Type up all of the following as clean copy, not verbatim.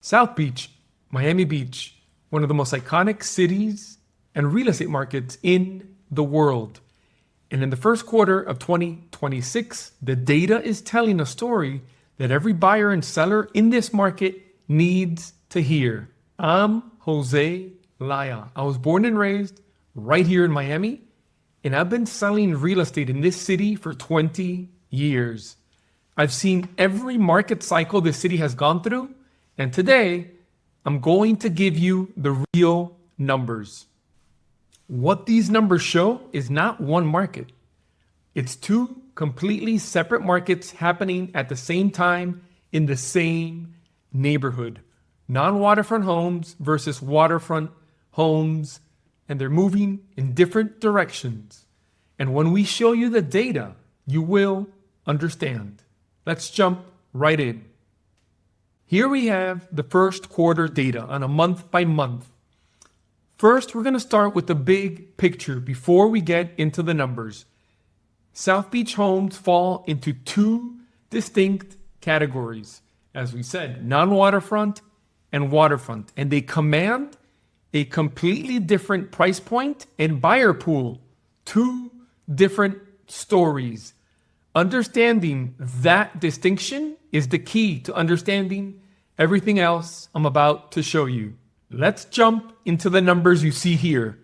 South Beach, Miami Beach, one of the most iconic cities and real estate markets in the world. And in the first quarter of 2026, the data is telling a story that every buyer and seller in this market needs to hear. I'm Jose Laya. I was born and raised right here in Miami, and I've been selling real estate in this city for 20 years. I've seen every market cycle this city has gone through, and today I'm going to give you the real numbers. What these numbers show is not one market. It's two completely separate markets happening at the same time in the same neighborhood. Non-waterfront homes versus waterfront homes, and they're moving in different directions. And when we show you the data, you will understand. Let's jump right in. Here we have the first quarter data on a month by month. First, we're going to start with the big picture before we get into the numbers. South Beach homes fall into two distinct categories. As we said, non-waterfront and waterfront. And they command a completely different price point and buyer pool. Two different stories. Understanding that distinction is the key to understanding everything else I'm about to show you. Let's jump into the numbers you see here.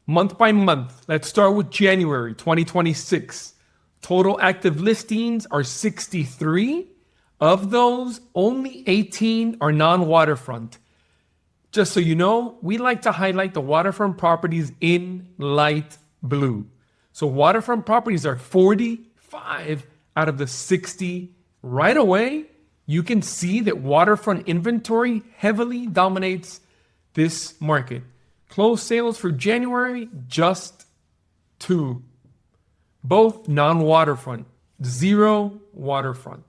Month by month, let's start with January 2026. Total active listings are 63. Of those, only 18 are non-waterfront. Just so you know, we like to highlight the waterfront properties in light blue. So waterfront properties are 45 out of the 60. Right away, you can see that waterfront inventory heavily dominates this market. Closed sales for January, just 2. Both non-waterfront, 0 waterfront.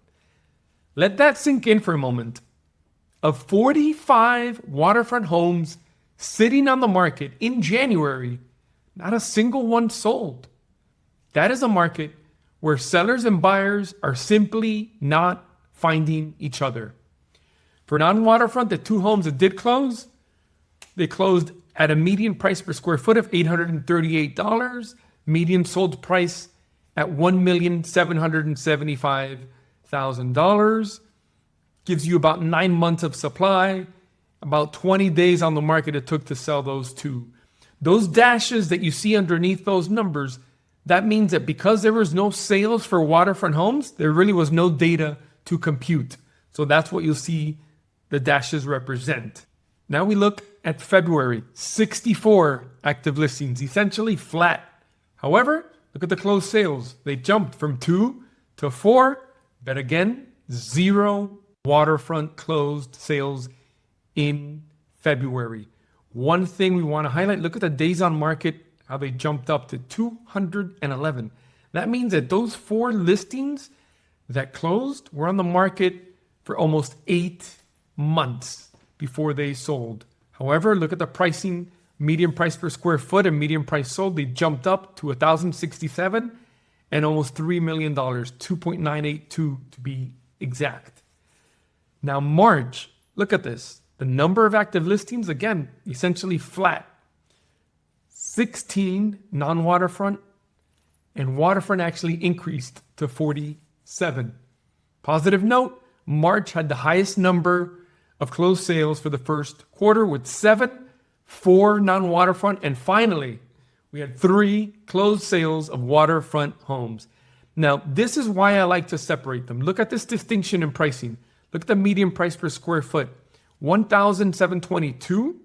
Let that sink in for a moment. Of 45 waterfront homes sitting on the market in January, not a single one sold. That is a market where sellers and buyers are simply not finding each other. For non-waterfront, the 2 homes that did close, they closed at a median price per square foot of $838, median sold price at $1,775,000. Gives you about 9 months of supply, about 20 days on the market it took to sell those 2. Those dashes that you see underneath those numbers, that means that because there was no sales for waterfront homes, there really was no data to compute. So that's what you'll see the dashes represent. Now we look at February, 64 active listings, essentially flat. However, look at the closed sales. They jumped from 2 to 4, but again, 0 waterfront closed sales in February. One thing we want to highlight, look at the days on market, how they jumped up to 211. That means that those 4 listings that closed were on the market for almost 8 months before they sold. However, look at the pricing, median price per square foot and median price sold, they jumped up to $1,067 and almost $3 million, 2.982 to be exact. Now March, look at this. The number of active listings, again, essentially flat. 16 non-waterfront, and waterfront actually increased to 47. Positive note, March had the highest number of closed sales for the first quarter with 7, 4 non-waterfront, and finally, we had 3 closed sales of waterfront homes. Now, this is why I like to separate them. Look at this distinction in pricing. Look at the median price per square foot, $1,722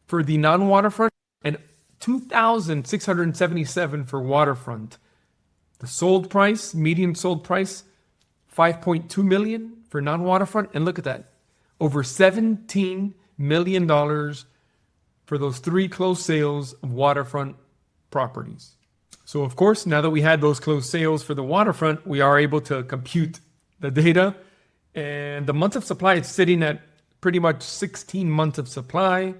for the non-waterfront and $2,677 for waterfront. The sold price, median sold price, $5.2 million for non-waterfront, and look at that, over $17 million for those 3 closed sales of waterfront properties. So of course, now that we had those closed sales for the waterfront, we are able to compute the data. And the months of supply is sitting at pretty much 16 months of supply.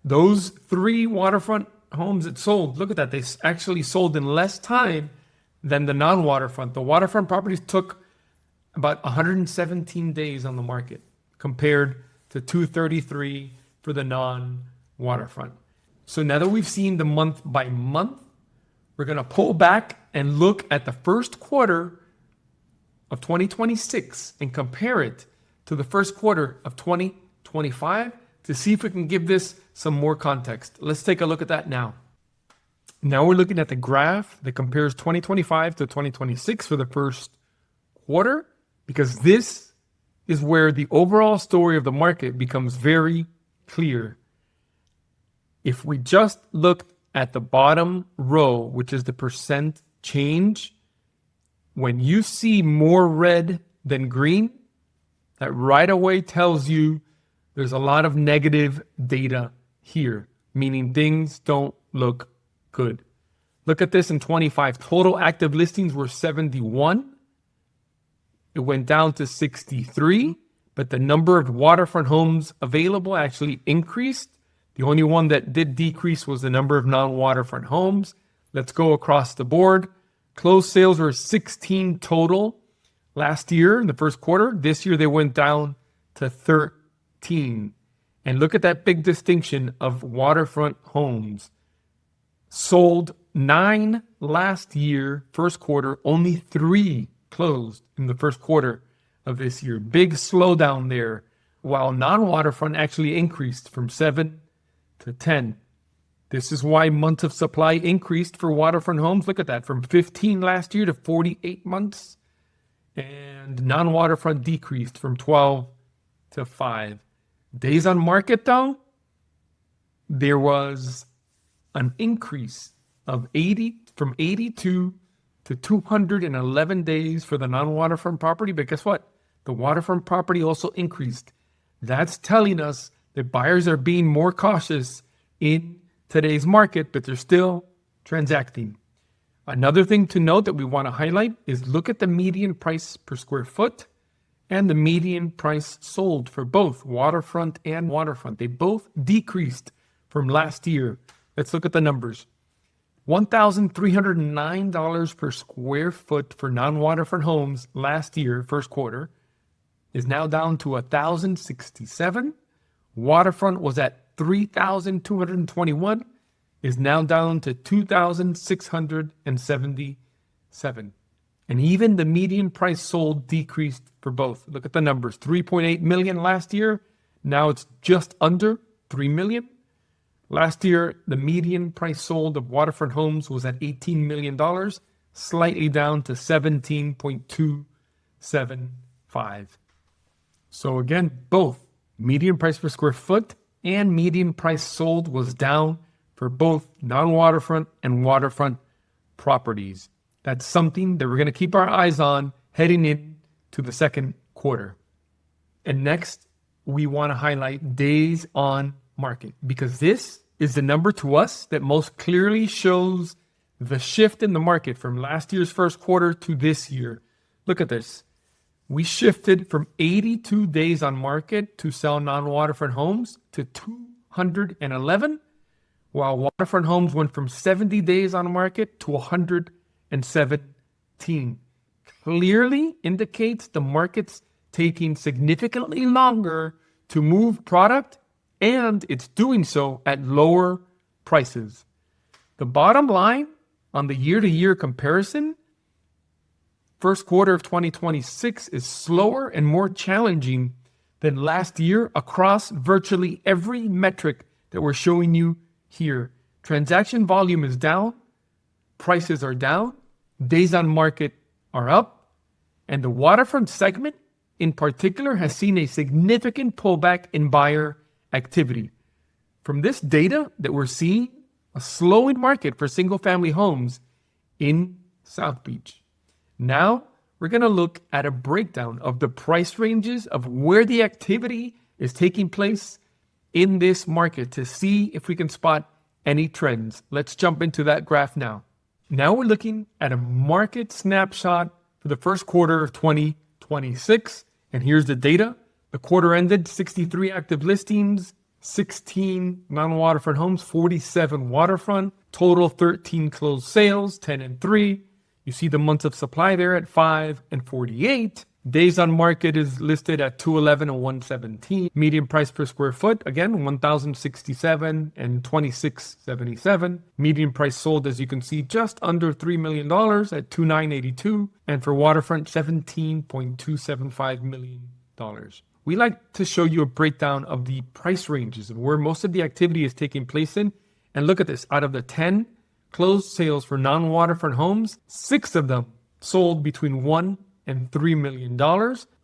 Those 3 waterfront homes that sold, look at that. They actually sold in less time than the non-waterfront. The waterfront properties took about 117 days on the market compared to 233 for the non-waterfront. So now that we've seen the month by month, we're going to pull back and look at the first quarter of 2026 and compare it to the first quarter of 2025 to see if we can give this some more context. Let's take a look at that now. Now we're looking at the graph that compares 2025 to 2026 for the first quarter, because this is where the overall story of the market becomes very clear. If we just look at the bottom row, which is the percent change, when you see more red than green, that right away tells you there's a lot of negative data here, meaning things don't look good. Look at this in 25. Total active listings were 71. It went down to 63, but the number of waterfront homes available actually increased. The only one that did decrease was the number of non-waterfront homes. Let's go across the board. Closed sales were 16 total last year in the first quarter. This year they went down to 13. And look at that big distinction of waterfront homes. Sold 9 last year, first quarter, only 3 closed in the first quarter of this year. Big slowdown there, while non-waterfront actually increased from 7 to 10. This is why months of supply increased for waterfront homes. Look at that, from 15 last year to 48 months. And non-waterfront decreased from 12 to 5. Days on market, though, there was an increase of 82 to 211 days for the non-waterfront property. But guess what? The waterfront property also increased. That's telling us that buyers are being more cautious in today's market, but they're still transacting. Another thing to note that we want to highlight is look at the median price per square foot and the median price sold for both waterfront and waterfront. They both decreased from last year. Let's look at the numbers. $1,309 per square foot for non-waterfront homes last year, first quarter, is now down to $1,067. Waterfront was at $3,221, is now down to $2,677. And even the median price sold decreased for both. Look at the numbers. 3.8 million last year. Now it's just under 3 million. Last year, the median price sold of waterfront homes was at $18 million, slightly down to 17.275. So again, both median price per square foot and median price sold was down for both non-waterfront and waterfront properties. That's something that we're going to keep our eyes on heading into the second quarter. And next, we want to highlight days on market, because this is the number to us that most clearly shows the shift in the market from last year's first quarter to this year. Look at this. We shifted from 82 days on market to sell non-waterfront homes to 211, while waterfront homes went from 70 days on market to 117. Clearly indicates the market's taking significantly longer to move product, and it's doing so at lower prices. The bottom line on the year-to-year comparison, first quarter of 2026 is slower and more challenging than last year across virtually every metric that we're showing you here. Transaction volume is down, prices are down, days on market are up, and the waterfront segment in particular has seen a significant pullback in buyer activity. From this data that we're seeing, a slowing market for single-family homes in South Beach. Now, we're going to look at a breakdown of the price ranges of where the activity is taking place in this market to see if we can spot any trends. Let's jump into that graph now. Now we're looking at a market snapshot for the first quarter of 2026. And here's the data. The quarter ended 63 active listings, 16 non-waterfront homes, 47 waterfront, total 13 closed sales, 10 and 3. You see the months of supply there at 5 and 48. Days on market is listed at 211 and 117. Median price per square foot, again, 1,067 and 2677. Median price sold, as you can see, just under $3 million at 2,982. And for waterfront, $17.275 million. We like to show you a breakdown of the price ranges and where most of the activity is taking place in. And look at this, out of the 10 closed sales for non-waterfront homes, 6 of them sold between $1 and $3 million.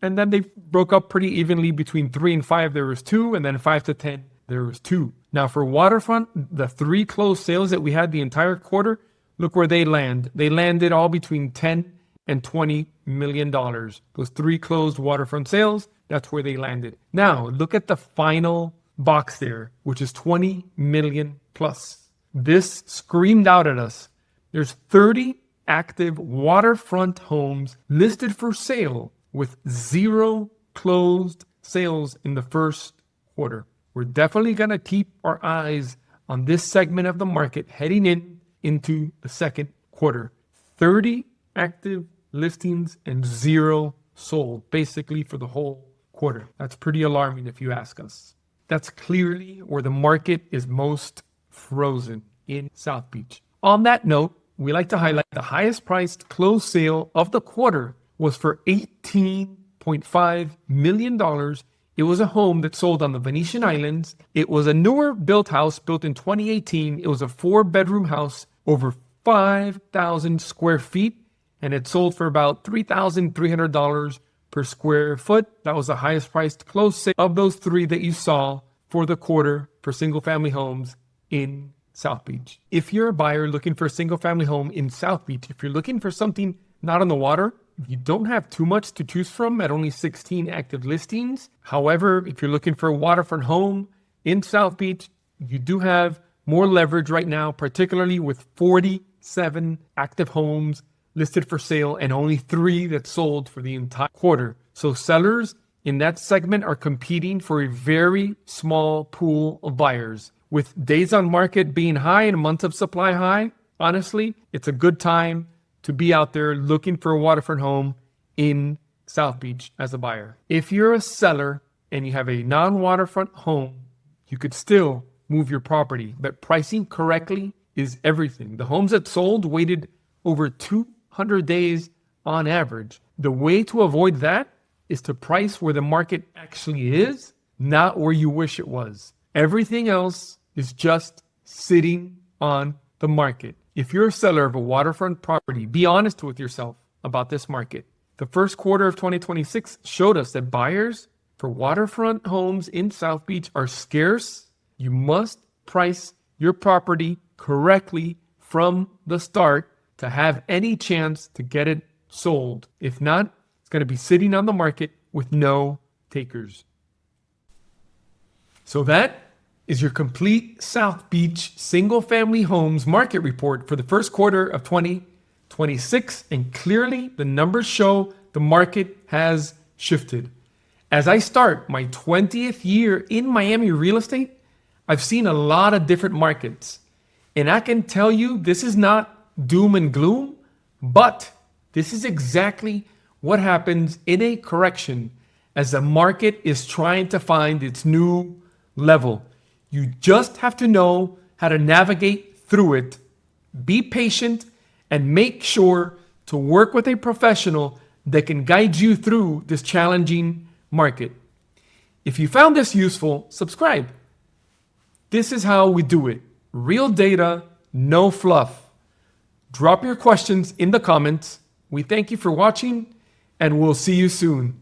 And then they broke up pretty evenly between 3 and 5, there was 2, and then 5 to 10, there was 2. Now for waterfront, the 3 closed sales that we had the entire quarter, look where they land. They landed all between 10 and $20 million. Those 3 closed waterfront sales, that's where they landed. Now look at the final box there, which is 20 million plus. This screamed out at us. There's 30 active waterfront homes listed for sale with 0 closed sales in the first quarter. We're definitely going to keep our eyes on this segment of the market heading into the second quarter. 30 active listings and 0 sold, basically for the whole quarter. That's pretty alarming if you ask us. That's clearly where the market is most frozen, in South Beach. On that note, we like to highlight the highest priced closed sale of the quarter was for $18.5 million. It was a home that sold on the Venetian Islands. It was a newer built house built in 2018. It was a 4-bedroom house over 5,000 square feet, and it sold for about $3,300 per square foot. That was the highest priced closed sale of those 3 that you saw for the quarter for single family homes in South Beach. If you're a buyer looking for a single family home in South Beach, if you're looking for something not on the water, if you don't have too much to choose from at only 16 active listings. However, if you're looking for a waterfront home in South Beach, you do have more leverage right now, particularly with 47 active homes listed for sale and only 3 that sold for the entire quarter. So sellers in that segment are competing for a very small pool of buyers. With days on market being high and months of supply high, honestly, it's a good time to be out there looking for a waterfront home in South Beach as a buyer. If you're a seller and you have a non-waterfront home, you could still move your property, but pricing correctly is everything. The homes that sold waited over 200 days on average. The way to avoid that is to price where the market actually is, not where you wish it was. Everything else is just sitting on the market. If you're a seller of a waterfront property, be honest with yourself about this market. The first quarter of 2026 showed us that buyers for waterfront homes in South Beach are scarce. You must price your property correctly from the start to have any chance to get it sold. If not, it's going to be sitting on the market with no takers. So that is your complete South Beach single-family homes market report for the first quarter of 2026. And clearly, the numbers show the market has shifted. As I start my 20th year in Miami real estate, I've seen a lot of different markets. And I can tell you this is not doom and gloom, but this is exactly what happens in a correction as the market is trying to find its new level. You just have to know how to navigate through it, be patient, and make sure to work with a professional that can guide you through this challenging market. If you found this useful, subscribe. This is how we do it. Real data, no fluff. Drop your questions in the comments. We thank you for watching, and we'll see you soon.